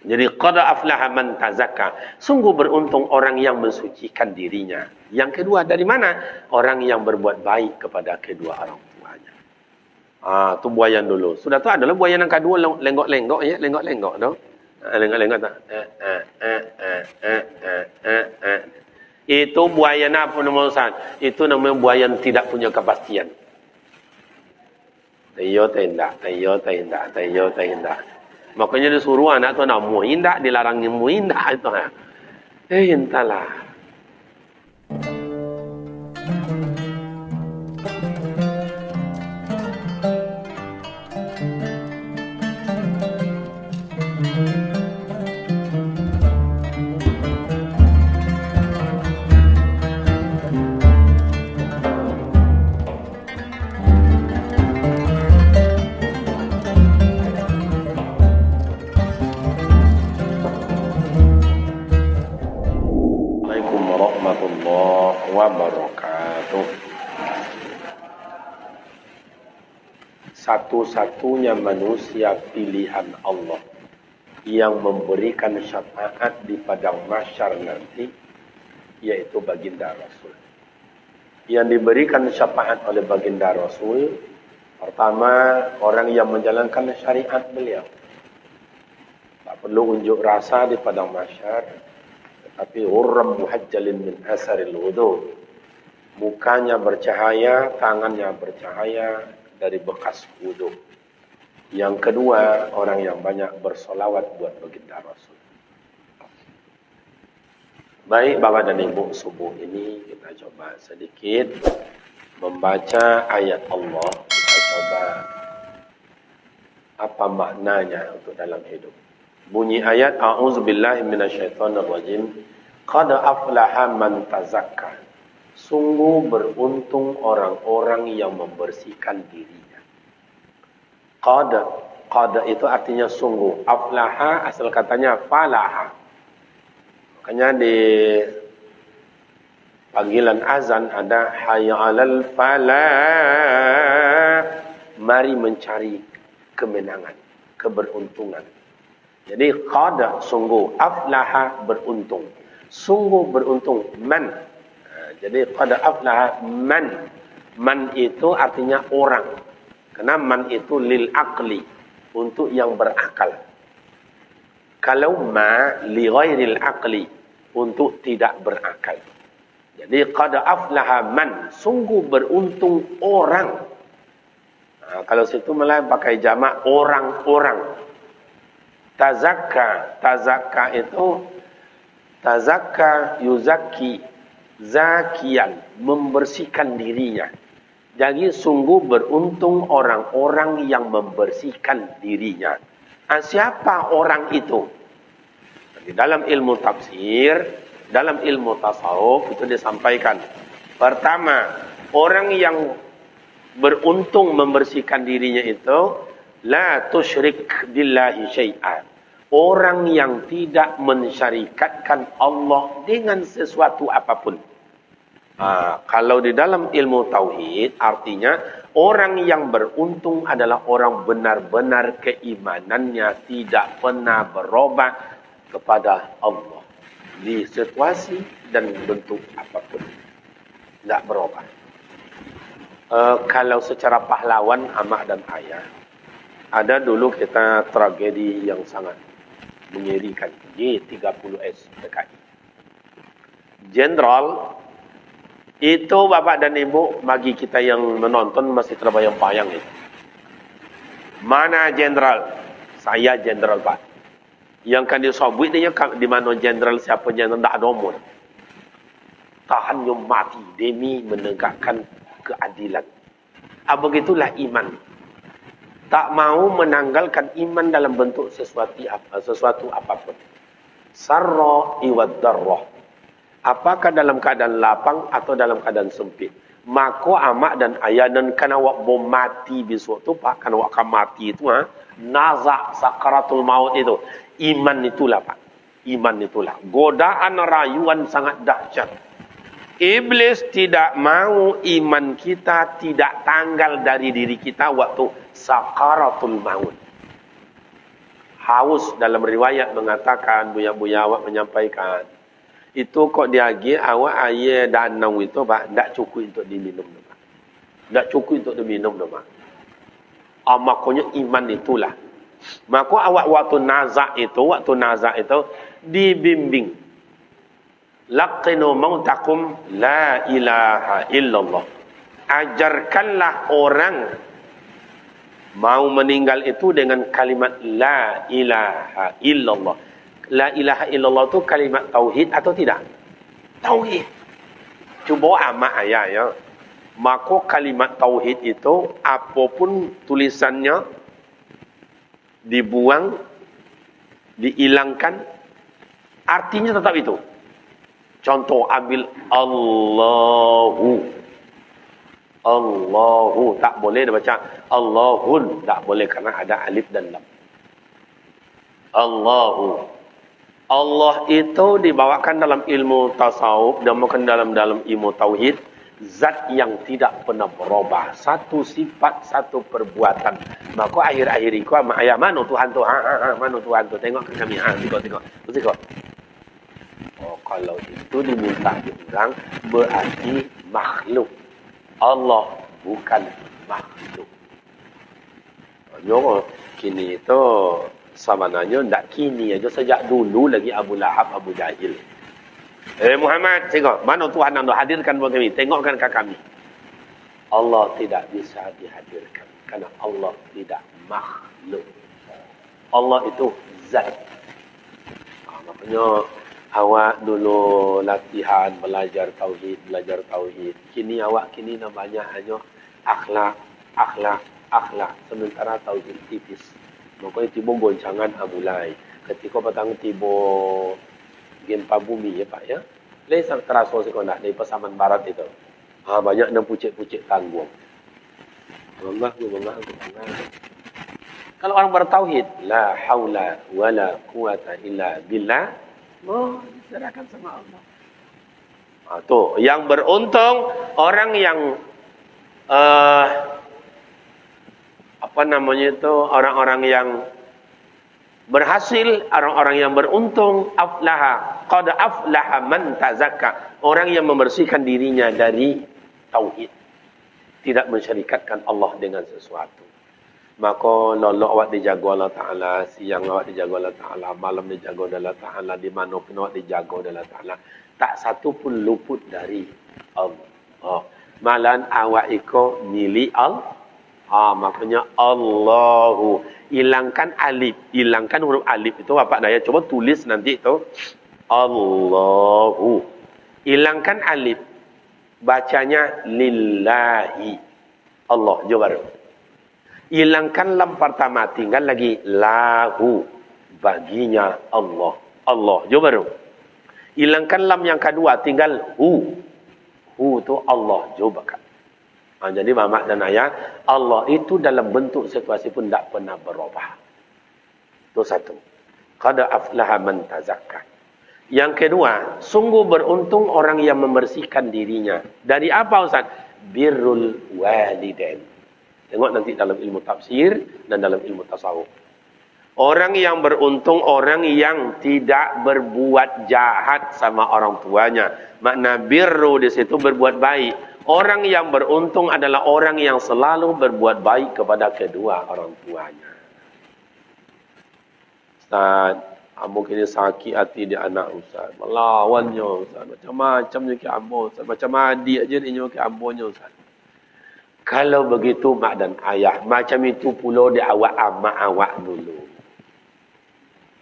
Jadi qad aflaha man tazakka. Sungguh beruntung orang yang mensucikan dirinya. Yang kedua dari mana? Orang yang berbuat baik kepada kedua orang tuanya. Tu buayan dulu. Sudah tu adalah buayan yang kedua lenggok-lenggok ya, lenggok-lenggok tu. Lenggok-lenggok tu. Itu buayan apa nama Ustaz? Itu namanya buayan tidak punya kepastian. Tayo tindak. Makanya disuruh anak tu nak muindak, dilarang muindak itu. Entahlah. Wabarakatuh. Satu-satunya manusia pilihan Allah yang memberikan syafaat di padang mahsyar nanti yaitu baginda Rasul. Yang diberikan syafaat oleh baginda Rasul pertama orang yang menjalankan syariat beliau. Tak perlu unjuk rasa di padang mahsyar. Tapi urram muhajjalin min asaril wudu. Mukanya bercahaya, tangannya bercahaya dari bekas wudu. Yang kedua, orang yang banyak bersolawat buat baginda Rasul. Baik Bapak dan Ibu, subuh ini kita coba sedikit membaca ayat Allah. Kita coba apa maknanya untuk dalam hidup. Bunyi ayat a'udzubillahi minasyaitonirrajim. Qad aflaha man tazakka. Sungguh beruntung orang-orang yang membersihkan dirinya. Qad itu artinya sungguh. Aflaha asal katanya falaha. Makanya di panggilan azan ada hayya 'alal falah. Mari mencari kemenangan, keberuntungan. Jadi qad sungguh, aflaha beruntung. Sungguh beruntung man. Jadi qad aflaha man. Man itu artinya orang. Karena man itu lil aqli, untuk yang berakal. Kalau ma li ghairil aqli, untuk tidak berakal. Jadi qad aflaha man, sungguh beruntung orang. Kalau situ malah pakai jamak orang-orang. Tazakka itu tazakka yuzakki zakian, membersihkan dirinya. Jadi sungguh beruntung orang-orang yang membersihkan dirinya. Siapa orang itu? Di dalam ilmu tafsir, dalam ilmu tasawuf itu disampaikan. Pertama, orang yang beruntung membersihkan dirinya itu la tusyrik billahi syai'an. Orang yang tidak mensyarikatkan Allah dengan sesuatu apapun. Kalau di dalam ilmu tauhid artinya orang yang beruntung adalah orang benar-benar keimanannya tidak pernah berubah kepada Allah di situasi dan bentuk apapun. Tidak berubah. Kalau secara pahlawan amak dan ayah, ada dulu kita tragedi yang sangat mengerikan. G30S PKI. Jenderal itu Bapak dan Ibu, bagi kita yang menonton masih terbayang-bayang itu. Mana jenderal? Saya jenderal Pak. Yang kan disobut dia di mana jenderal, siapa jenderal, tak ada umur. Tahan yang mati demi menegakkan keadilan. Begitulah iman. Tak mau menanggalkan iman dalam bentuk sesuatu apapun. Sarra iwad darrah. Apakah dalam keadaan lapang atau dalam keadaan sempit. Maka amak dan ayah dan kana wak bom mati besok tu Pak, kana wak akan mati itu nazak sakaratul maut itu. Iman itulah Pak. Iman itulah. Godaan rayuan sangat dahsyat. Iblis tidak mau iman kita tidak tanggal dari diri kita waktu sakaratul maut. haus dalam riwayat mengatakan, buya-buya awak menyampaikan, itu kok diagi awak air danau itu pak, tak cukup untuk diminum pak. Tak cukup untuk diminum pak. Makanya iman itulah. Maka awak waktu nazak itu dibimbing. Laqinu mautakum la ilaha illallah. Ajarkanlah orang mau meninggal itu dengan kalimat la ilaha illallah. La ilaha illallah itu kalimat tauhid atau tidak? Tauhid. Cuba amak ayah ya. Maka kalimat tauhid itu apapun tulisannya dibuang, dihilangkan, artinya tetap itu. Contoh ambil Allahu tak boleh dibaca Allahun, tak boleh karena ada alif dan lam. Allahu. Allah itu dibawakan dalam ilmu tasawuf dan bukan dalam ilmu tauhid, zat yang tidak pernah berubah, satu sifat, satu perbuatan. Maka akhir-akhir itu ayah mana Tuhan tu? Mana Tuhan tu? Tengok ke kami. Tengok. Oh, kalau itu diminta dibilang berarti makhluk. Allah bukan makhluk. Yo, kini itu sebenarnya tidak kini aja, sejak dulu lagi Abu Lahab, Abu Jahil. Muhammad, tengok mana Tuhan yang hadirkan buat kami. Tengokkan ke kami. Allah tidak bisa dihadirkan karena Allah tidak makhluk. Allah itu zat. Makanya awak dulu latihan belajar tauhid. Kini awak namanya hanya akhlak. Sementara tauhid tipis. Makanya tiba goncangan mulai. Ketika petang tiba gempa bumi ya Pak ya. Lesang terasa sekolah dari Pasaman Barat itu. Banyak yang pucik-pucik tanggung. Bangga. Kalau orang bertauhid, la haula wala quwata illa billah, diserahkan sama Allah. Tuh, yang beruntung orang yang orang-orang yang berhasil, orang-orang yang beruntung, qad aflaha man tazakka, orang yang membersihkan dirinya dari tauhid, tidak mensyarikatkan Allah dengan sesuatu. Maka lolok awak dijaga Allah Ta'ala, siang awak dijaga Allah Ta'ala, malam dijaga Allah Ta'ala, di mana pun awak dijaga Allah Ta'ala, tak satu pun luput dari Allah. Malahan awak iko milik Allah. Makanya Allahu, hilangkan alif, hilangkan huruf alif itu apa daya, coba tulis nanti itu Allahu, hilangkan alif, bacanya lillahi. Allah coba. Hilangkan lam pertama, tinggal lagi lahu, baginya Allah. Allah coba. Hilangkan lam yang kedua, tinggal hu itu Allah coba kan. Jadi mamak dan ayah, Allah itu dalam bentuk situasi pun tak pernah berubah. Itu satu. Qad aflaha man tazakka. Yang kedua, sungguh beruntung orang yang membersihkan dirinya. Dari apa Ustaz? Birrul walidain. Tengok nanti dalam ilmu tafsir dan dalam ilmu tasawuf. Orang yang beruntung, orang yang tidak berbuat jahat sama orang tuanya. Makna birru di situ berbuat baik. Orang yang beruntung adalah orang yang selalu berbuat baik kepada kedua orang tuanya. Ustaz, ambo kini sakit hati di anak Ustaz. Melawannya Ustaz. Macam-macamnya ke ambo Ustaz. Macam adik aja dia ke ambonya Ustaz. Kalau begitu mak dan ayah, macam itu pula di awak amak awak dulu.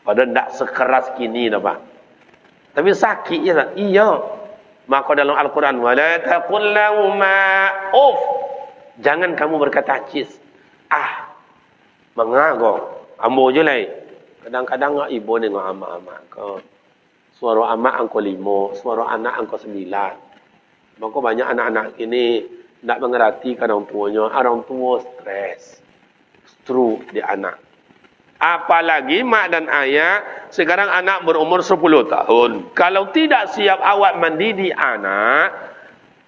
Padahal tak sekeras kini dah Pak. Tapi sakit je tak? Iya. Maka dalam Al-Quran, wala taqul lahuma uff. Jangan kamu berkata cis. Mengago. Ambo je lah. Kadang-kadang ibu ni dengan amak-amak kau. Suara amak angko 5, suara anak angko 9. Maka banyak anak-anak ini tak mengerti orang tuanya. Orang tua stres. Stroke di anak. Apalagi mak dan ayah, sekarang anak berumur 10 tahun. Kalau tidak siap awak mendidik anak,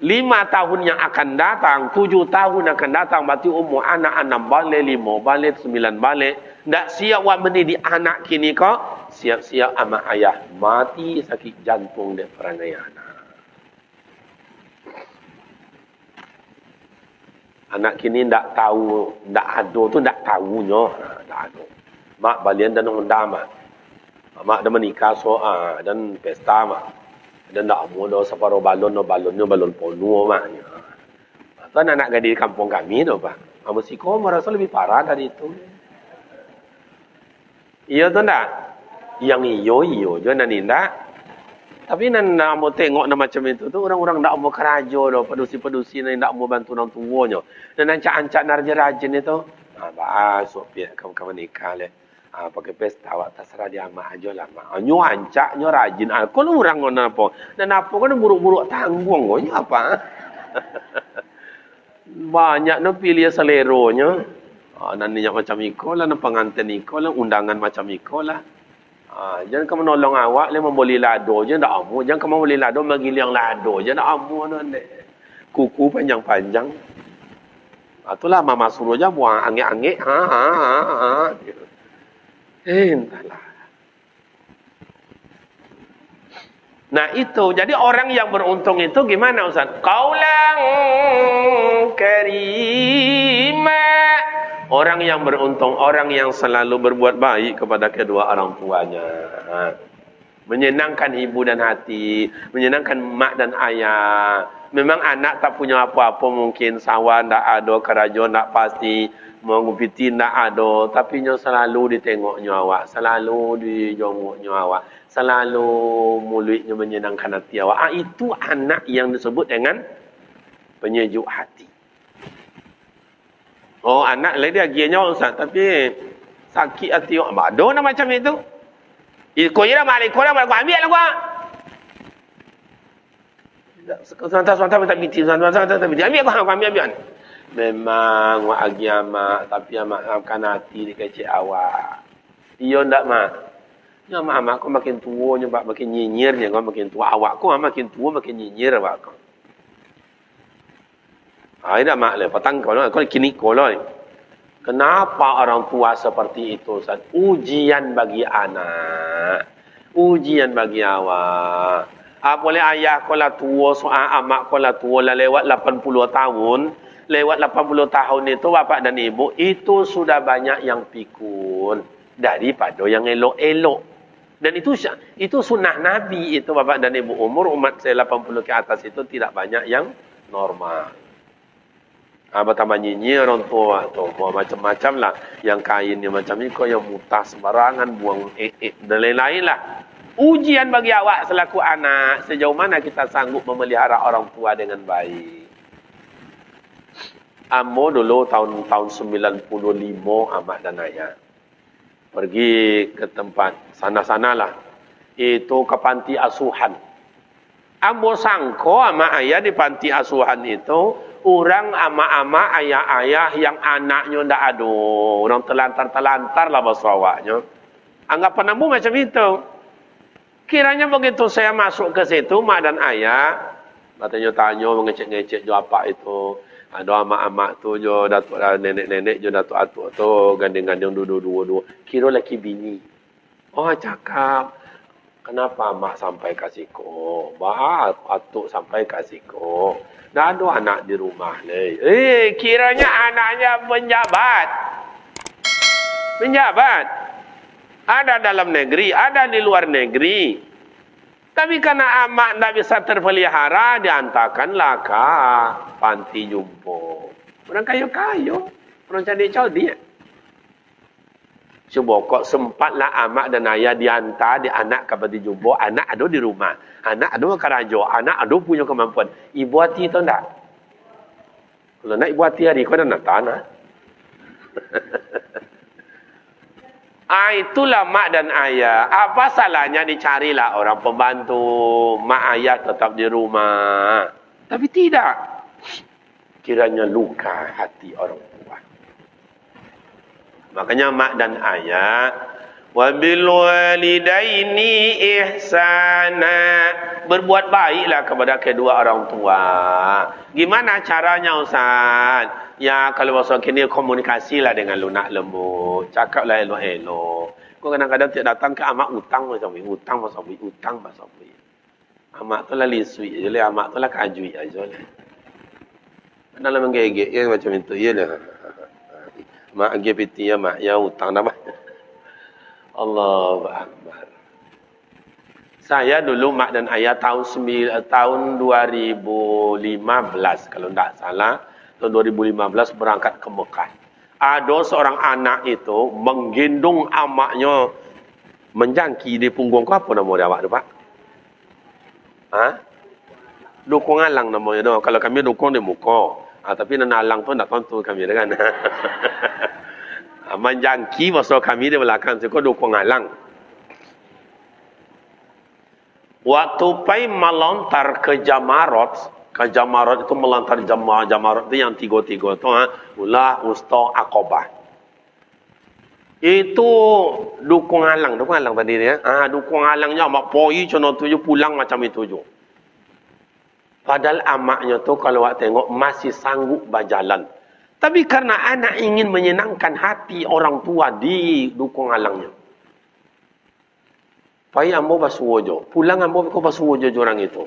5 tahun yang akan datang, 7 tahun akan datang, berarti umur anak 6 balik, 5 balik, 9 balik. Tak siap buat mendidik anak kini kau, siap-siap amak ayah mati sakit jantung dia perangai anak. Anak kini tak tahu, tak ada tu tak tahunya. Tak ada. Mak balian dan undang mak. Mak dah menikah dan pesta mak. Dan tak mau dah separuh balonnya balon penuh maknya. Tu anak gadis di kampung kami tu pak. Mesti kau merasa lebih parah dari itu. Iya tu tak? Yang iyo je nanti tak. Tapi nak mau tengok nak macam itu tu orang-orang tak mau keraja dah, pedusi-pedusi ni tak mau bantu orang tuanya. Dan ancak-ancak narja-rajin itu, masuk pihak kawan-kawan nikah le. Pakai pesta awak terserah dia amak aja lah mak. Nyo ancak, nyo rajin. Kau lu orang ngono apa? Dan apa kau buruk-buruk tanggung kau apa? Banyak no pilih seleronya. Nanti macam iko lah, pengantin iko lah, undangan macam iko lah. Jangan kamu nolong awak le membeli lado je ndak amu. Jangan kamu beli lado bagi yang lado je ndak amu nonde. Kuku panjang-panjang. Itulah mama suruh aja buang angek-angek. Entahlah. Nah itu, jadi orang yang beruntung itu gimana Ustaz? Qaulan karima. Orang yang beruntung, orang yang selalu berbuat baik kepada kedua orang tuanya. Menyenangkan ibu dan hati, menyenangkan mak dan ayah. Memang anak tak punya apa-apa, mungkin sawah tak ada, kerajaan tak pasti, mengupiti tak ada, tapi nyo selalu ditengoknya awak, selalu dijongoknya awak, selalu mulutnya menyenangkan hati awak. Itu anak yang disebut dengan penyejuk hati. Oh, anak lain dia gianya Ustaz, tapi sakit hati awak. Ada nak macam itu. Kau ira malik kau ambil lah gua. Sebentar minta biti, sebentar biti. Ambil aku ambil. Memang wak agi amak, tapi amak makan hati di kecil awak. Iya ndak mak? Ya mak kau makin tua nyoba makin nyinyirnya kau makin tua. Awak kau makin tua makin nyinyir awak kau. Tidak mak le, petang kau kini kau lah. Kenapa orang tua seperti itu? Ustaz? Ujian bagi anak, ujian bagi awak. Boleh ayah kau lah tua, amak kau lah tua lah lewat 80 tahun. Lewat 80 tahun itu bapak dan ibu itu sudah banyak yang pikun daripada yang elok-elok. Dan itu sunnah Nabi itu bapak dan ibu. Umur umat saya 80 ke atas itu tidak banyak yang normal. Bertambah nyinyir orang tua tu, macam-macam lah. Yang kainnya macam ni, kau yang mutah sembarangan, buang dan lain-lain lah. Ujian bagi awak selaku anak, sejauh mana kita sanggup memelihara orang tua dengan baik. Ambo dulu tahun 95 amak dan ayah pergi ke tempat sana-sanalah, itu ke panti asuhan. Ambo sangko amak ayah di panti asuhan itu orang ama-ama ayah-ayah yang anaknya ndak ada, orang telantar-telantar lah bahasa awaknya. Anggapan ambo macam itu. Kiranya begitu saya masuk ke situ, mak dan ayah tanya mengecek-ngecek jo apa itu. Ada ama-ama tu jo datuk nenek-nenek jo datuk atuk tu gandeng-gandeng dua-dua. Kira laki bini. Oh cakap, kenapa mak sampai kasih ko? Atuk sampai kasih ko. Dah ada anak di rumah ni. Kiranya anaknya penjabat. Penjabat. Ada dalam negeri, ada di luar negeri. Tapi karena amak tak bisa terpelihara, diantarkanlah ke panti jumbo. Orang kayu-kayu. Orang cadik-cadik. Cuba kok sempatlah amak dan ayah diantar di anak ke panti jumbo. Anak ada di rumah. Anak ada keraja. Anak ada punya kemampuan. Ibu hati tahu tak? Kalau nak ibu hati hari, kau dah nak tanah. Itulah mak dan ayah. Apa salahnya dicarilah orang pembantu. Mak ayah tetap di rumah. Tapi tidak. Kiranya luka hati orang tua. Makanya mak dan ayah Wa bil walidaini ihsana. Berbuat baiklah kepada kedua orang tua. Gimana caranya Ustaz? Ya kalau masa kini komunikasilah dengan lunak lembut. Cakaplah elok-elok. Kau kadang-kadang tidak datang ke amak utang macam ni. Utang macam ni. Utang macam ni. Amak tu lah lisui je lah. Amak tu lah kajui aja lah. Dalam menggegek ya macam itu. Ya lah. Mak GPT ya mak. Ya utang nama. Allahu Akbar. Saya dulu mak dan ayah tahun 2015 kalau tidak salah, tahun 2015 berangkat ke Mekah. Ada seorang anak itu menggendong amaknya menjangki di punggung. Kau apa nama dia awak tu Pak? Ha? Dukung alang namanya tu. Kalau kami dukung di muka. Tapi nana alang tu tak tentu kami kan. Menjangki masa kami di belakang tu dukung alang. Waktu pai melontar ke Jamarat itu melontar Jamarat itu yang tiga-tiga tu ulah Usta Aqabah. Itu dukung alang tadi dia. Dukung alangnya mak poi cono tuju pulang macam itu je. Padahal amaknya tu kalau awak tengok masih sanggup berjalan. Tapi karena anak ingin menyenangkan hati orang tua di dukung alangnya. Pai ambo basuh je. Pulang ambo ko basuh je orang itu.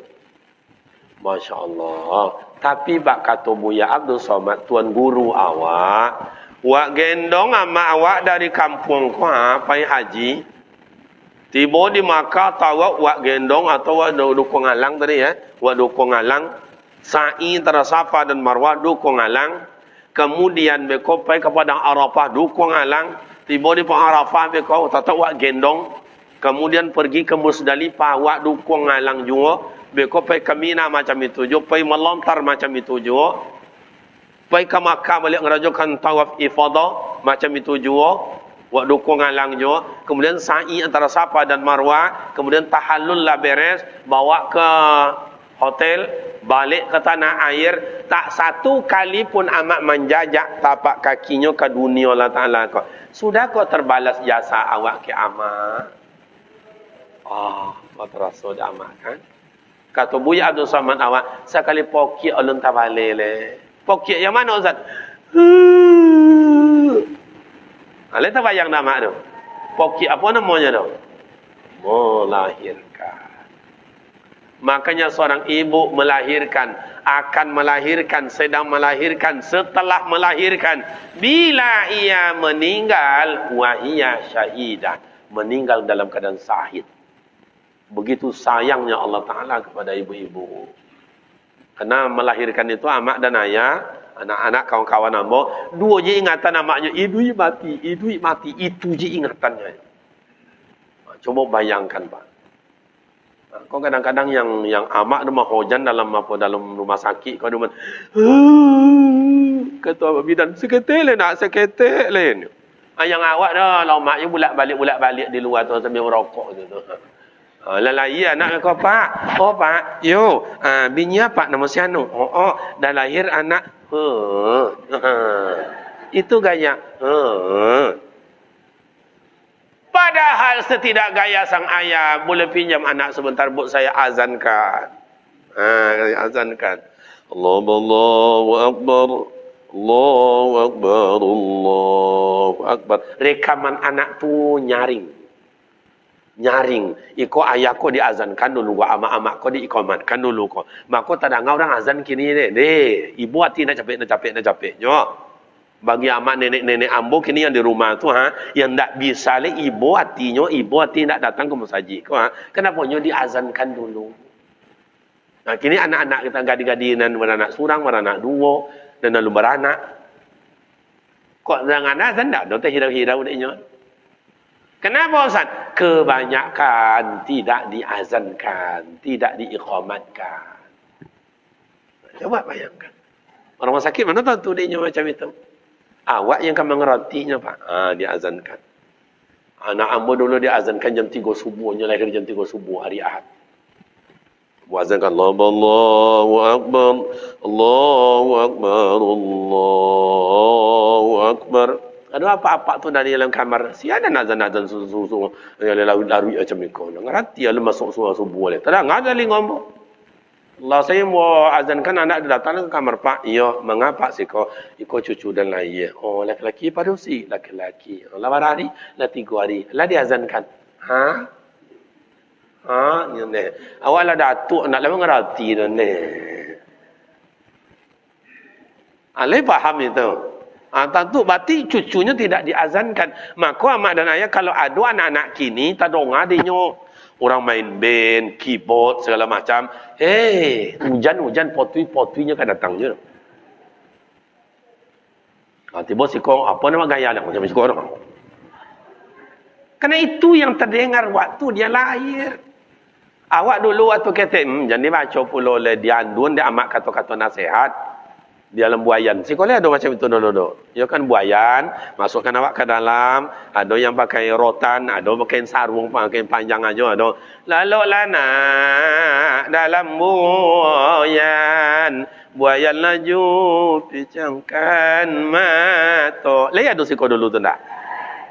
Masya Allah. Tapi bak kata Buya Abdul Somad, tuan guru awak, wak gendong ama awak dari kampung ko pai haji. Tiba di Makkah tahu wak gendong atau wak dukung alang tadi ya. Wak dukung alang. Sa'i antara Safa dan Marwah dukung alang. Kemudian beko pai kepada Arafah dukung alang. Tiba di Arafah beko tahu wak gendong. Kemudian pergi ke Musdalifah wak dukung alang juga. Beko pai ke Mina macam itu juga. Pai melontar macam itu juga. Pai ke Makkah balik ngerajukan tawaf ifadah macam itu juga. Wak dukung alang juga. Kemudian sa'i antara Safa dan Marwah. Kemudian tahallul lah beres. Bawa ke hotel. Balik ke tanah air. Tak satu kali pun amat menjajak tapak kakinya ke dunia Allah Ta'ala. Sudah kau terbalas jasa awak ke amat? Kau terasa dah amat kan? Kata Buya Abdul Somad awak. Sekali pokik alun tak balik le. Pokik yang mana Ustaz? Boleh tak bayang nama tu? Pokik apa namanya tu? Melahirkan. Makanya seorang ibu melahirkan, akan melahirkan, sedang melahirkan, setelah melahirkan. Bila ia meninggal, wahia syahidah. Meninggal dalam keadaan syahid. Begitu sayangnya Allah Ta'ala kepada ibu-ibu. Karena melahirkan itu amak dan ayah, anak-anak, kawan-kawan ambo, dua je ingatan amaknya, ibu mati, itu je ingatannya. Coba bayangkan Pak. Kau kadang-kadang yang amak rumah hujan dalam rumah sakit, kau rumah, kata Abang Bidan, seketik nak seketik lain. Yang awak dah, lah maknya bulak-balik di luar tu sambil merokok tu. Lalai anak kau Pak. Oh Pak, yo, bini apa nama si anu? Dah lahir anak. Itu gaya. Padahal setidak gaya sang ayah boleh pinjam anak sebentar buat saya azankan. Azankan. Allahu Akbar. Allahu Akbar. Allahu Akbar. Rekaman anak tu nyaring. Iko ayah ko diazankan dulu, wa amak-amak ko diikomatkan dulu ko. Maka tak ada orang azan kini deh. Ibu hati nak capek. Jo. Bagi amak nenek-nenek ambo kini yang di rumah tu yang tak bisa le ibu hati nak datang ke masjid ko Kenapa nyo diazankan dulu? Nah, kini anak-anak kita gadi-gadinan beranak surang, beranak dua dan lalu beranak. Kok jangan azan dak do teh hirau-hirau deknya. Kenapa Ustaz? Kebanyakan tidak diazankan, tidak diiqamatkan. Coba bayangkan. Orang sakit mana tahu dia macam itu? Awak yang akan mengertinya Pak. Diazankan. Anak ambo dulu diazankan jam 3 subuhnya, lahir jam 3 subuh hari Ahad. Wazankan Allahu Akbar, Allahu Akbar, Allahu Akbar. Ada apa-apa tu dari dalam kamar. Si ada nazan-nazan susu-susu. Yang lalu macam itu. Ngerti ya masuk subuh boleh. Tak ada lagi ngomong. Allah saya mau azankan anak dia datang ke kamar Pak. Ya, mengapa sih kau ikut cucu dan lain? Oh, laki-laki pada usi. Laki-laki. Lah hari, lah 3 hari. Lah diazankan. Ha? Ha? Ni. Awak lah datuk nak lama ngerti dah ni. Alai faham itu. Tentu berarti cucunya tidak diazankan. Maka mak dan ayah kalau ada anak-anak kini tak dengar dia orang main band, keyboard segala macam. Hujan-hujan potui-potuinya kan datangnya. Tiba sikong apa nama gaya nak macam sikong. Karena itu yang terdengar waktu dia lahir. Awak dulu waktu kata, jangan baca pula oleh dia andun dia amat kata-kata nasihat. Di dalam buayan. Sekolah ada macam itu dulu. Ya kan buayan, masukkan awak ke dalam, ada yang pakai rotan, ada pakai sarung, pakai panjang aja, ada. Lalu lana dalam buayan, buayan laju picangkan mata. Leh ada sekolah dulu tu tak?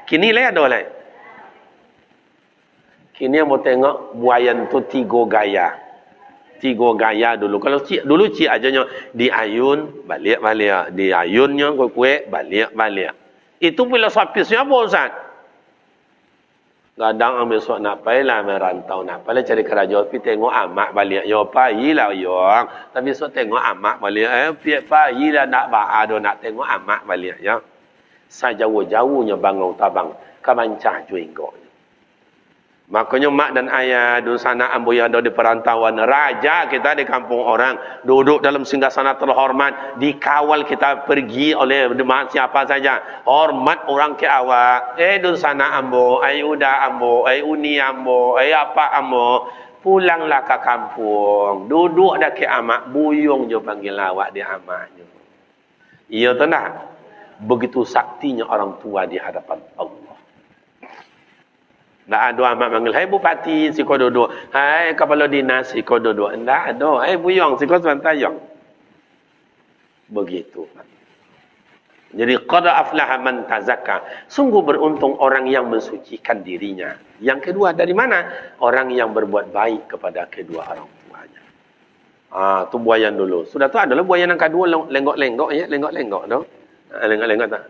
Kini leh ada leh. Kini yang mau tengok buayan tu 3 gaya. 3 gaya dulu. Kalau dulu cik ajanya diayun, balik-balik. Diayunnya kue-kue, balik-balik. Itu filosofisnya apa Ustaz? Kadang ambil suat nak payah lah, merantau nak payah cari kerajaan, tapi tengok amak balik. Ya, payah lah, ya. Tapi suat tengok amak balik. Payah lah nak ba'adu, nak tengok amak balik, ya. Sajauh-jauhnya bangang tabang, kemancah juga. Makanya mak dan ayah dulu sana ambo yang ada di perantauan, raja kita di kampung orang, duduk dalam singgasana terhormat, dikawal kita pergi oleh siapa saja, hormat orang ke awak. Dulu sana ambo, uda ambo, uni ambo, apa ambo, pulanglah ke kampung, duduk dah ke amak, buyung je panggil awak di amaknya. Iya tak? Begitu saktinya orang tua di hadapan Allah. Tak ada amat manggil, hai bupati, si kau duduk. Hai kepala dinas, si kau duduk. Tak ada. Hai buyong, si kau santayong. Begitu. Jadi, qad aflaha man tazakka. Sungguh beruntung orang yang mensucikan dirinya. Yang kedua, dari mana? Orang yang berbuat baik kepada kedua orang tuanya. Tu buayan dulu. Sudah tu adalah buayan yang kedua, lenggok-lenggok ya. Lenggok-lenggok tu. Lenggok-lenggok tu.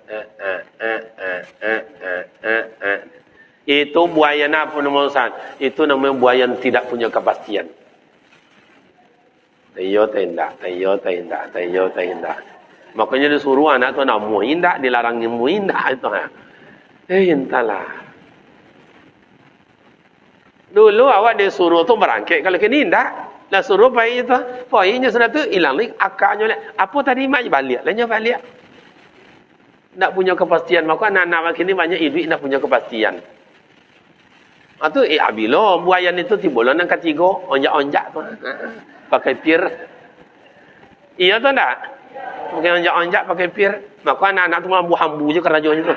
Itu buayan apa nama Ustaz? Itu namanya buayan tidak punya kepastian. Tayo tenda. Makanya disuruh anak tu nak muindak, dilarang muindak itu. Entahlah. Dulu awak disuruh tu berangkat kalau kini ndak. Lah suruh pai itu. Painya sudah tu hilang lagi akarnya. Apa tadi mak balik? Lanya balik. Tak punya kepastian. Maka anak-anak kini banyak ibu tak punya kepastian. Itu abilo buayan itu timbul nang ketiga onjak-onjak tu. Pakai pir. Iya tu tak? Pakai onjak-onjak pakai pir. Maka anak-anak tu mampu hambu je kerajaan itu.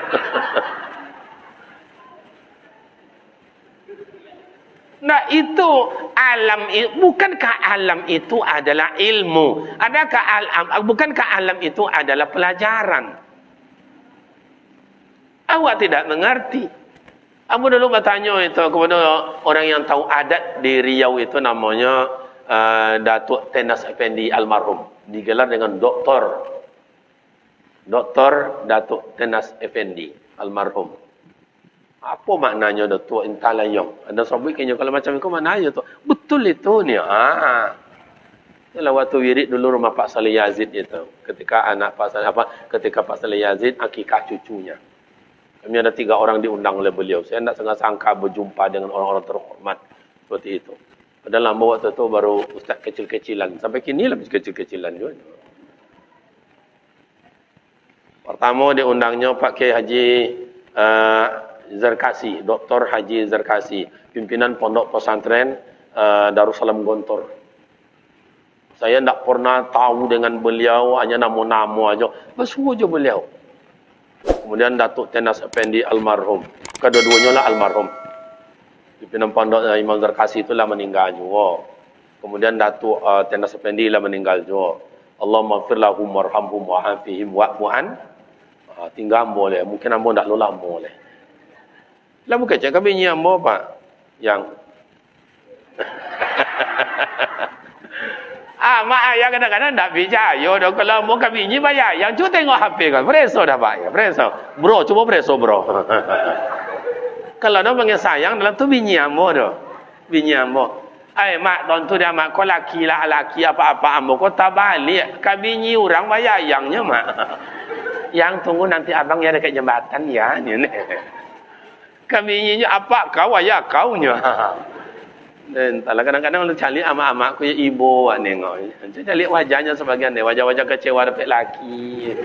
Nah itu alam, bukankah alam itu adalah ilmu? Adakah alam, bukankah alam itu adalah pelajaran? Awak tidak mengerti. Aku dulu bertanya itu kepada orang yang tahu adat di Riau itu namanya Datuk Tenas Effendi almarhum. Digelar dengan Doktor Datuk Tenas Effendi almarhum. Apa maknanya Datuk Intalayong? Ada sabit kayaknya kalau macam itu maknanya tu. Betul itu ni. Itulah waktu wirid dulu rumah Pak Saleh Yazid itu. Ketika ketika Pak Saleh Yazid akikah cucunya. Kami ada 3 orang diundang oleh beliau. Saya tidak sangka berjumpa dengan orang-orang terhormat seperti itu. Padahal lama waktu itu baru ustaz kecil-kecilan. Sampai kini lebih kecil-kecilan juga. Pertama diundangnya Pak Kiai Haji Zarkasi, Dr. Haji Zarkasi, pimpinan Pondok Pesantren Darussalam Gontor. Saya tidak pernah tahu dengan beliau, hanya nama-nama aja. Bersuruh je beliau. Kemudian Datuk Tenas Effendi almarhum. Kedua-duanya lah almarhum. Pimpinan Pondok Imam Zarkasi itulah meninggal juga. Kemudian Datuk Tenas Effendi lah meninggal juga. Allahumma firlahum warhamhum wa'afihim wa'fu'an. Tinggal boleh. Mungkin ambo tak lama boleh. Lah bukan cakap bini ambo apa? Yang mak ayah kadang-kadang tak percaya dah kalau mau kami ni bayar. Yang cu tengok HP kan. Preso dah bayar. Preso. Bro, cuba preso bro. Kalau nak panggil sayang dalam tu bini ambo dah. Bini ambo. Mak tuan tu dia mak kau laki lah laki apa-apa ambo kau tak balik. Kami ni orang bayar yangnya mak. Yang tunggu nanti abang ya dekat jembatan ya. Ni. Kami ni apa kau ayah kau nya. Dan kadang-kadang lu cari amak-amak ku ibu awak nengok. Cari wajahnya sebagian dia, wajah-wajah kecewa dapat laki.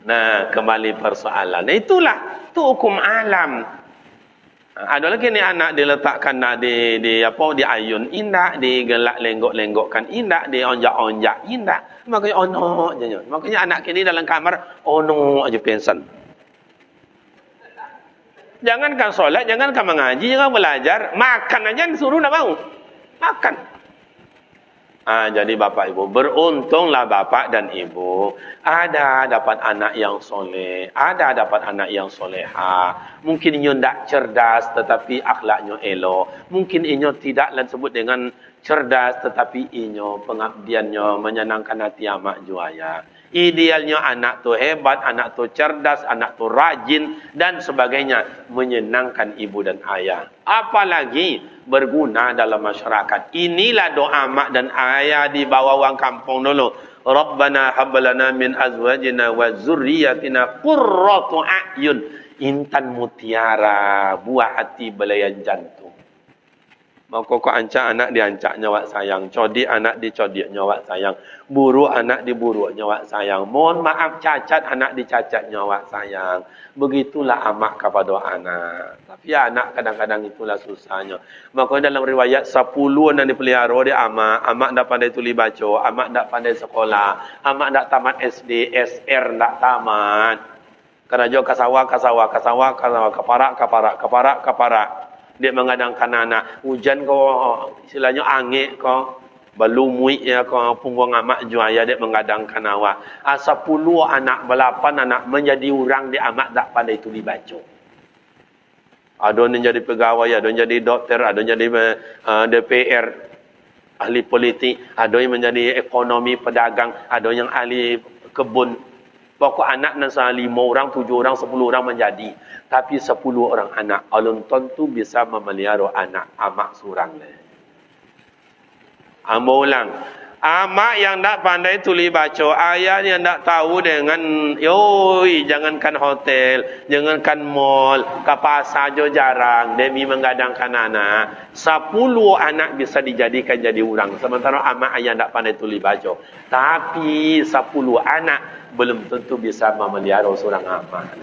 Nah, kembali persoalan. Itulah tu hukum alam. Ada lagi ni anak diletakkan nak di ayun indah, digelak lenggok-lenggokkan indah, dionjak-onjak indah. Makanya ono je. Makanya anak kini dalam kamar ono aja pensan. Jangankan solat, jangankan mengaji, jangan belajar, makan aja disuruh nak mau. Makan. Jadi bapak ibu, beruntunglah bapak dan ibu ada dapat anak yang soleh, ada dapat anak yang soleha. Mungkin inyo tidak cerdas tetapi akhlaknya elok. Mungkin inyo tidak disebut dengan cerdas tetapi inyo pengabdiannya menyenangkan hati amak juaya. Idealnya anak tu hebat, anak tu cerdas, anak tu rajin dan sebagainya, menyenangkan ibu dan ayah. Apalagi berguna dalam masyarakat. Inilah doa mak dan ayah di bawah orang kampung dulu. Rabbana hablana min azwajina wa zurriyatina qurratu a'yun. Intan mutiara, buah hati belayan jantung. Maka kau ancak anak diancak nyawak sayang. Codik anak dicodik nyawak sayang. Buruk anak diburuk nyawak sayang. Mohon maaf cacat anak dicacat nyawak sayang. Begitulah amak kepada anak. Tapi anak kadang-kadang itulah susahnya. Maka dalam riwayat 10 yang dipelihara di amak. Amak tak pandai tulis baca. Amak tak pandai sekolah. Amak tak tamat SD, SR tak tamat. Kerana jauh kaparak. Dia mengadangkan anak. Hujan kau, istilahnya angin kau. Balumui ya kau punggung amak juaya dia mengadangkan awak. 10 anak, 8 anak menjadi orang dia amak tak pandai tulis baca. Ada yang jadi pegawai, ada yang jadi doktor, ada yang jadi DPR, ahli politik, ada yang menjadi ekonomi pedagang, ada yang ahli kebun. Pokok anak nasa 5 orang, 7 orang, 10 orang menjadi. Tapi 10 orang anak. Alun tentu bisa memelihara anak amak surang. Ambo ulang. Amak yang tak pandai tulis baca, ayah yang tak tahu dengan, yoi, jangankan hotel, jangankan mall, ke pasar jo jarang, demi menggadangkan anak. 10 anak bisa dijadikan jadi orang. Sementara amak ayah tak pandai tulis baca. Tapi 10 anak belum tentu bisa memelihara seorang amak.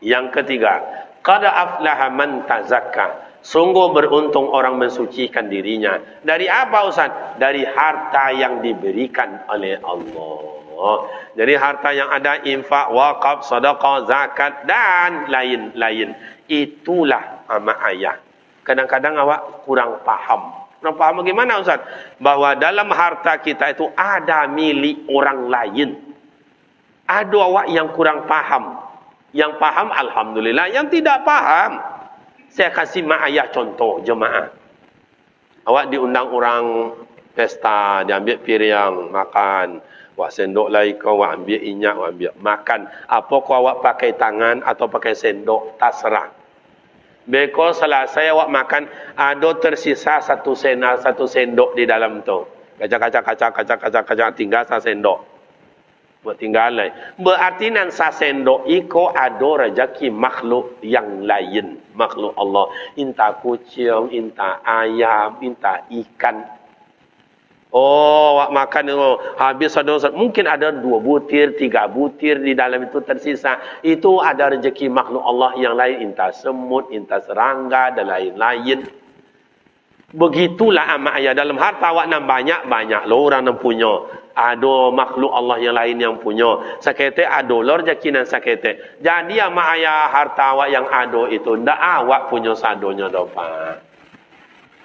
Yang ketiga, qad aflaha man tazakka. Sungguh beruntung orang mensucikan dirinya. Dari apa Ustaz? Dari harta yang diberikan oleh Allah. Jadi harta yang ada infak, wakaf, sedekah, zakat dan lain-lain. Itulah amak ayah. Kadang-kadang awak kurang paham. Kurang paham bagaimana Ustaz? Bahwa dalam harta kita itu ada milik orang lain. Ada awak yang kurang paham. Yang paham alhamdulillah, yang tidak paham. Saya kasih mak ayah contoh jemaah. Awak diundang orang pesta, dia ambil piring makan. Awak sendok lagi kau, awak ambil inyak, awak ambil makan. Apa kau awak pakai tangan atau pakai sendok, terserah. Beko selesai awak makan, ada tersisa satu sendok di dalam tu. Kacak, tinggal satu sendok. Buat tinggal lain. Berarti nan sa sendok iko ada rezeki makhluk yang lain. Makhluk Allah. Inta kucing, inta ayam, inta ikan. Oh, awak makan itu habis ada mungkin ada 2 butir, 3 butir di dalam itu tersisa. Itu ada rezeki makhluk Allah yang lain. Inta semut, inta serangga dan lain-lain. Begitulah amak ayah. Dalam harta awak nan banyak lo orang nan punya. Ada makhluk Allah yang lain yang punya. Sakete ada lo rezeki nan sakete. Jadi amak ayah harta awak yang ada itu ndak awak punya sadonya dopa.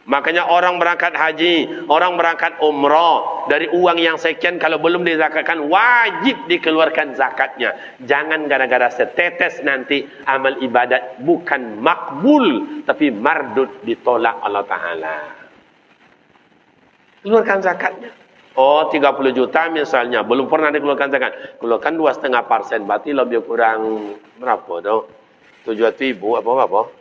Makanya orang berangkat haji, orang berangkat umrah, dari uang yang sekian kalau belum dizakatkan, wajib dikeluarkan zakatnya. Jangan gara-gara setetes nanti amal ibadat bukan makbul, tapi mardud, ditolak Allah Ta'ala. Keluarkan zakatnya. Oh, 30 juta misalnya, belum pernah dikeluarkan zakat. Keluarkan 2,5%, berarti lebih kurang berapa tu? 700,000 apa-apa.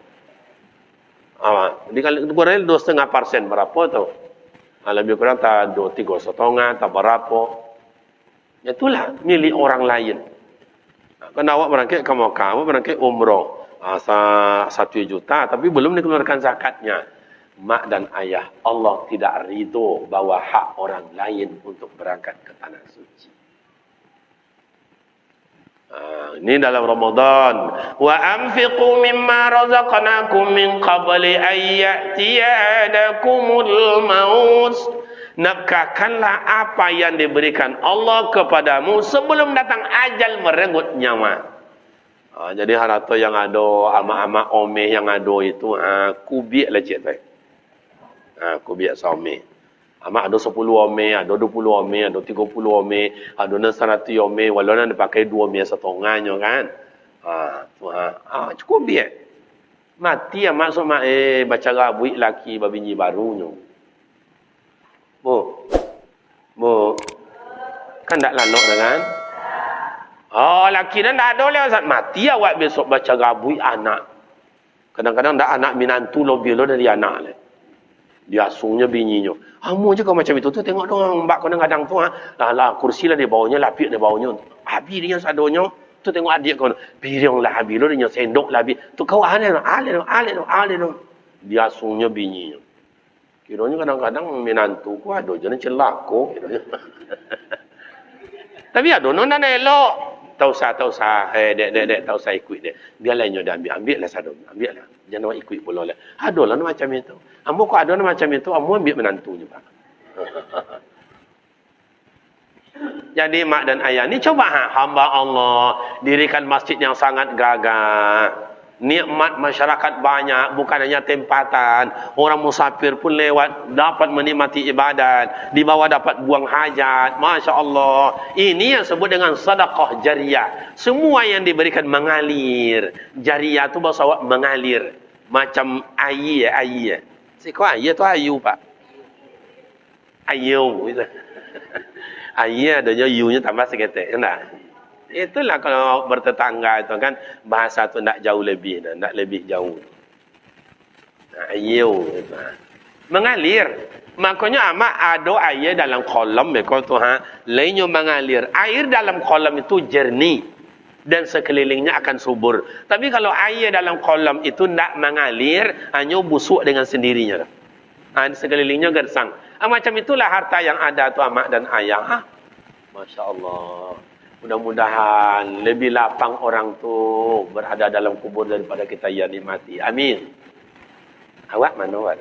Jadi kalau kurang 2,5% berapa tu? Lebih kurang tak 3,5 tak berapa. Itulah milik orang lain. Kan awak berangkat ke Mekah, awak berangkat umrah. 1 juta tapi belum dikeluarkan zakatnya. Mak dan ayah, Allah tidak ridho bawa hak orang lain untuk berangkat ke tanah suci. Ini dalam Ramadan. Wa anfiqu mimma razaqnakum min qabli an ya'tiyanakumul maut. Nafkahkanlah apa yang diberikan Allah kepadamu sebelum datang ajal merenggut nyawa. Jadi harta yang ada, amak-amak omeh yang ada itu, kubiak lah cik tu. Kubiak someh. Amak ada 10 omeh, ada 20 omeh, ada 30 omeh, ada 100 omeh, walau nak pakai 2 omeh setengahnya kan. Cukup biar. Mati amak sama baca rabuik laki babinyi barunya. Bu. Kan tak lalok dah kan? Laki dah tak ada lah. Mati awak besok baca rabuik anak. Kadang-kadang dah anak minantu lebih dari anak lah. Dia asungnya bininya. Amu je kau macam itu tu, tengok dong mbak kau kadang tu kursi lah di bawahnya, lapik di bawahnya. Habis dia sadonya, tu tengok adik kau. Pirang lah habis lo dia sendok lah habis. Tu kau ale. Dia asungnya bininya. Kiranya kadang-kadang menantu ku ada je celako kiranya. Tapi ada nona elok. Tak usah. Dek, tak usah ikut dek. Biarlah dia ambil lah sado. Ambil lah. Jangan ikut pula lah. Adalah macam itu. Ambo kok ada macam itu, ambo ambil menantunya Pak. Jadi mak dan ayah ni coba hamba Allah dirikan masjid yang sangat gagah. Nikmat masyarakat banyak, bukan hanya tempatan. Orang musafir pun lewat dapat menikmati ibadat, di bawah dapat buang hajat. Masya Allah. Ini yang sebut dengan sedekah jariyah. Semua yang diberikan mengalir. Jariyah tu bahasa awak mengalir. Macam air. Kau air tu ayu Pak. Ayu. Air adanya U-nya tambah seketik. Kenapa? Itulah kalau bertetangga itu kan bahasa tu tak jauh lebih, tak lebih jauh. Ayu itu. Mengalir. Makanya amat ada air dalam kolam mereka tu lainnya mengalir. Air dalam kolam itu jernih dan sekelilingnya akan subur. Tapi kalau air dalam kolam itu tak mengalir, hanya busuk dengan sendirinya. Sekelilingnya gersang. Macam itulah harta yang ada tu amak dan ayah. Masya Allah. Mudah-mudahan lebih lapang orang tu berada dalam kubur daripada kita yang nikmati. Amin. Awak mana awak?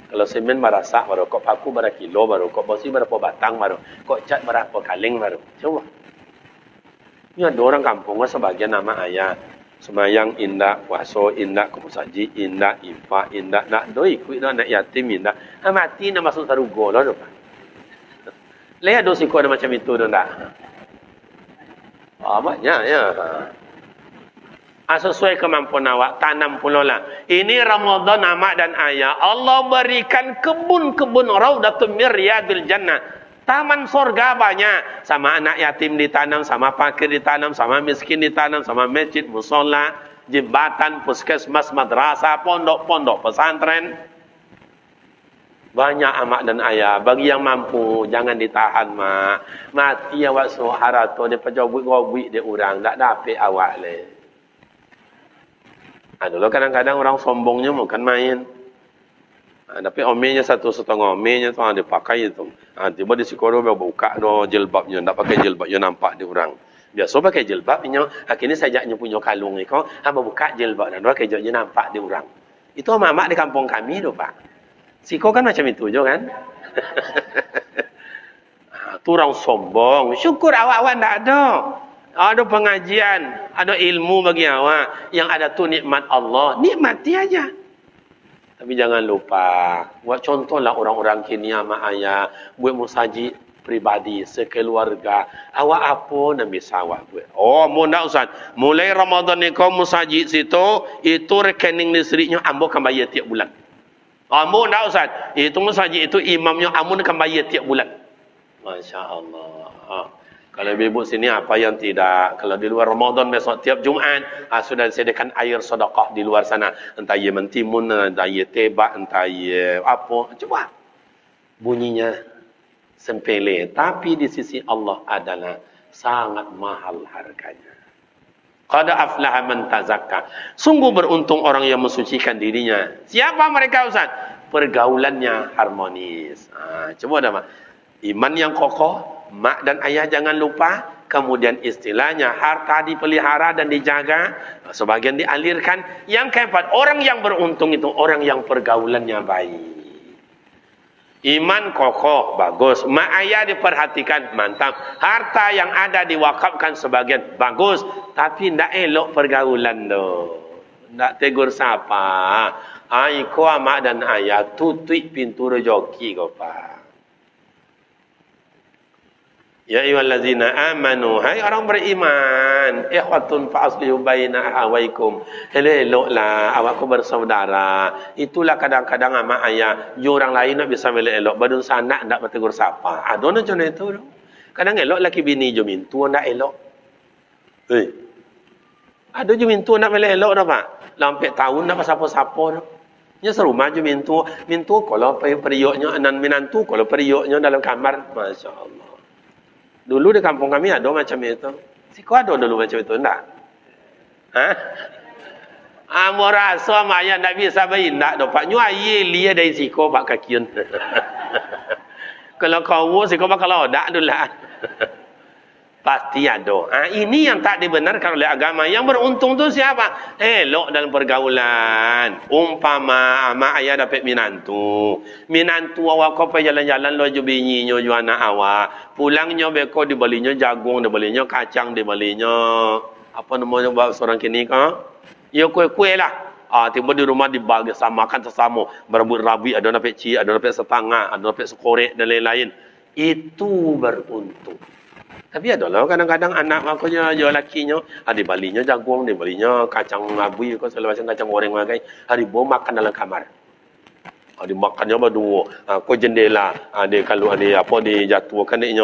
Kalau semen barasak baru, kok paku berapa kilo baru, kok besi berapa batang baru, kok cat berapa kaleng baru. Coba. Ini ada orang kampung sebagian nama ayah. Semayang indah, puasa indah, kemusaji indah, infak indah, nak doi ikut nak yatim indah. Mati nak masuk sarugo lah tu. Lihat dosi kau ada macam itu tu tak? Banyak ya. Sesuai kemampuan awak, tanam pula lah. Ini Ramadan amak dan ayah. Allah berikan kebun-kebun raudatun min riyadil jannah. Taman sorga banyak. Sama anak yatim ditanam, sama fakir ditanam, sama miskin ditanam, sama masjid, musola, jembatan, puskesmas, madrasah, pondok-pondok, pesantren. Banyak amak dan ayah. Bagi yang mampu, jangan ditahan mak. Mati awak suruh harato, dia pejawab-gobik dia orang. Tak dapat awak le. Dulu kadang-kadang orang sombongnya bukan main. Tapi omenya 1,5 omenya tu dia pakai itu. Tiba di sekolah dia buka do jilbabnya, tak pakai jilbabnya nampak dia orang. Biasa pakai jilbabnya, akhirnya sajaknya punya kalung ni kau, hamba buka jilbab dan pakai jilbabnya nampak dia orang. Itu mak-mak di kampung kami tu Pak. Siko kan macam itu je kan. Tu orang sombong. Syukur awak-awak tak ada. Ada pengajian, ada ilmu bagi awak. Yang ada tu nikmat Allah. Nikmati aja. Tapi jangan lupa, buat contohlah orang-orang kini sama ayah, buat musajid pribadi, sekeluarga. Awak apa nak bisa awak buat? Oh, mudah Ustaz. Mulai Ramadan ni kau musajid situ, itu rekening listriknya ambo akan bayar tiap bulan. Ambo nak Ustaz. Itu musajid itu imamnya ambo akan bayar tiap bulan. Masya Allah. Kalau ibu sini apa yang tidak. Kalau di luar Ramadan besok tiap Jumaat sudah disediakan air sedekah di luar sana. Entah ia mentimun, entah ia tebak, entah ia apa. Coba. Bunyinya sepele. Tapi di sisi Allah adalah sangat mahal harganya. Qad aflaha man tazakka. Sungguh beruntung orang yang mensucikan dirinya. Siapa mereka Ustaz? Pergaulannya harmonis. Coba dah mak. Iman yang kokoh, mak dan ayah jangan lupa. Kemudian istilahnya harta dipelihara dan dijaga, sebagian dialirkan. Yang keempat, orang yang beruntung itu orang yang pergaulannya baik. Iman kokoh, bagus. Mak ayah diperhatikan, mantap. Harta yang ada diwakafkan sebagian, bagus. Tapi tidak elok pergaulan tu. Tidak tegur siapa. Kau mak dan ayah tutup pintu rezeki kau pak. Ya ayyuhallazina amanu, hai orang beriman, ikhwatun fa aslihu baina ahwaikum. Elok-eloklah awak ku bersaudara. Itulah kadang-kadang ama ayah, you orang lain nak bisa elok, badun sanak ndak bertegur sapa. Ada macam itu. Kadang elok laki bini jo mintu ndak elok. Ada jo mintu nak elok dah pak. Lampai tahun nak sapa-sapa dah. Nya serumah jo mintu kalau periuknya anan minantu kalau periuknya dalam kamar, masya-Allah. Dulu di kampung kami ada macam itu. Si kau ada dulu macam itu enggak? Amo rasa mak ayah tak bisa bayi enggak dapat nyu aye lia dari siko pak kakian. Kalau kau siko bakal ada dulu lah. Pasti ada. Ini yang tak dibenarkan oleh agama. Yang beruntung tu siapa? Elok dalam pergaulan. Umpama mak ayah dapat minantu. Minantu awak kau pergi jalan-jalan lo ju binyinya ju anak awak. Pulangnya beko dibelinya jagung, dibelinya kacang, dibelinya apa namanya buat seorang kini kan? Ya kue-kue lah. Tiba di rumah dibagi samakan sesama. Berebut-rabit, ada dapat cik, ada dapat setengah, ada dapat sekorek dan lain-lain. Itu beruntung. Tapi adalah kadang-kadang anak makanya jual lakinya, dibalinya jagung, dibalinya kacang abu, kau selalu macam kacang goreng makai. Hari bom makan dalam kamar. Dimakannya berdua. Kau jendela, dia kalau ada apa dijatuhkan dia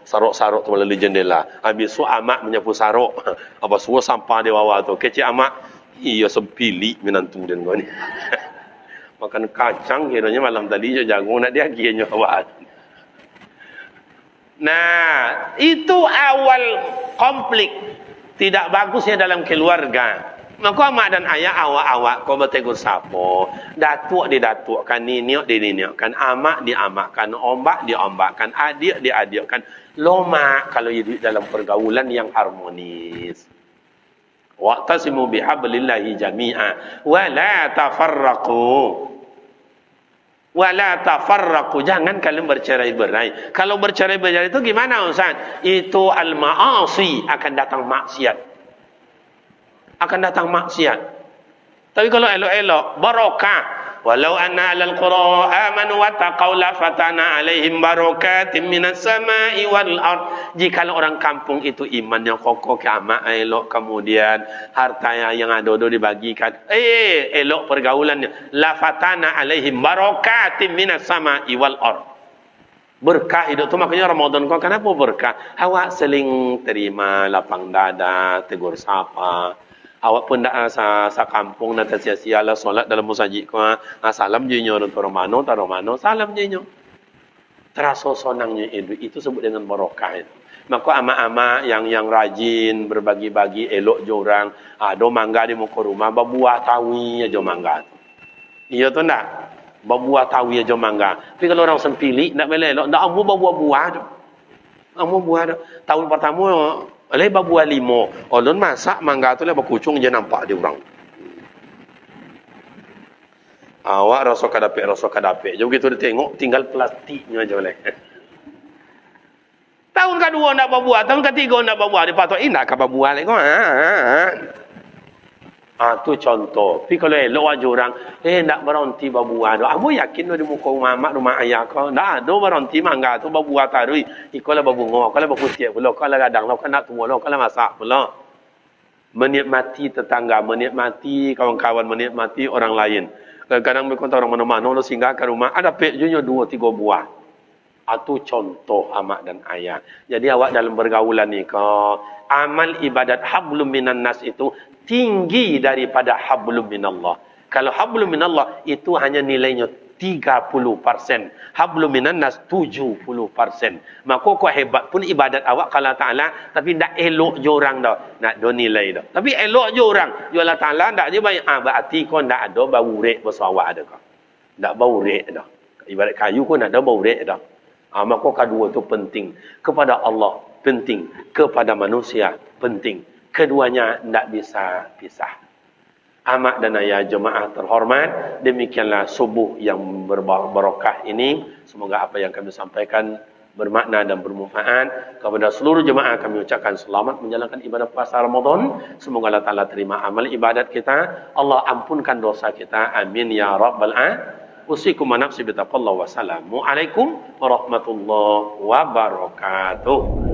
saruk-saruk tu melalui jendela. Habis tu amak menyapu saruk. Apa semua sampah di bawah tu. Kecil amak, iya sempilik menantu dan kau ni. Makan kacang kiranya malam tadi jagung nak dia kiranya awak. Nah, itu awal konflik tidak bagusnya dalam keluarga. Maka mak dan ayah awak-awak kau bertegur sapa. Datuk didatukkan, niniok dininiokkan, amak diamakkan, ombak diombakkan, adik diadikkan. Lomak kalau hidup dalam pergaulan yang harmonis. Wa'tasimu bihablillahi jami'a wa la tafarraqu. Wala tafarraqu, jangan kalian bercerai-berai. Kalau bercerai-berai itu gimana Ustaz? Itu al-ma'asi, akan datang maksiat. Akan datang maksiat. Tapi kalau elok-elok, barokah. Walau anna 'alal qura amanu wa taqaw la fatana 'alaihim barakatim minas sama'i wal ard. Jika orang kampung itu imannya kokoh, kiamat elok, kemudian harta yang ada dibagikan, elok pergaulannya, la fatana 'alaihim barakatim minas sama'i wal ard. Berkah hidup tu, makanya Ramadan kau kenapa berkah? Awak seling terima lapang dada, tegur sapa. Awak pun dah sa kampung nak sia-sia lah solat dalam masjid ko. Salam je nyo untuk romano, salam je nyo. Terasa senangnya itu sebut dengan barokah itu. Maka ama-ama yang rajin berbagi-bagi elok je orang. Do mangga di muka rumah berbuah tawi aja mangga tu. Iya tu ndak? Berbuah tawi aja mangga. Tapi kalau orang sempilik nak boleh elok, ndak amu berbuah-buah tu. Amu buah tu. Tahun pertama oleh babuah limo. Ulun masak mangga tu lah berkucung je nampak dia orang. Awak rasa kadapik. Jadi begitu dia tengok tinggal plastiknya je oleh. Tahun kedua nak berbuah, tahun ketiga nak berbuah, dia patut nak ke berbuah lagi. Tu contoh. Tapi kalau elok aja orang, nak berhenti berbuat. Kamu yakin di muka rumah mak, rumah ayah kau? Nah, do berhenti mangga tu berbuat tarui. Ikolah berbunga, kalau berputih pula, kalau kadang lo kena tua lo, kalau masak pula. Menikmati tetangga, menikmati kawan-kawan, menikmati orang lain. Kadang-kadang berkata orang mana-mana, lo singgah ke rumah, ada pekjunya 2-3 buah. Itu contoh amak dan ayah. Jadi awak dalam bergaulan ni kau amal ibadat hablum minan nas itu tinggi daripada hablum minallah. Kalau hablum minallah itu hanya nilainya 30%. Hablum minan nas 70%. Maka kau hebat pun ibadat awak kalau Ta'ala tapi tak elok je orang dah. Nak do nilai dah. Tapi elok je orang. Ya Allah Ta'ala tak je baik. Berarti kau tak ada bau rek bersawak ada kau. Tak bau rek dah. Ibarat kayu kau nak ada bau rek dah. Maka kedua itu penting. Kepada Allah penting. Kepada manusia penting. Keduanya tidak bisa pisah. Amak dan ayah jemaah terhormat. Demikianlah subuh yang berbarakah ini. Semoga apa yang kami sampaikan bermakna dan bermanfaat. Kepada seluruh jemaah kami ucapkan selamat menjalankan ibadah puasa Ramadan. Semoga Allah Ta'ala terima amal ibadat kita. Allah ampunkan dosa kita. Amin ya Rabbal Alamin. Usikum wa nafsi bitaqallah wa salamu alaikum warahmatullahi wabarakatuh.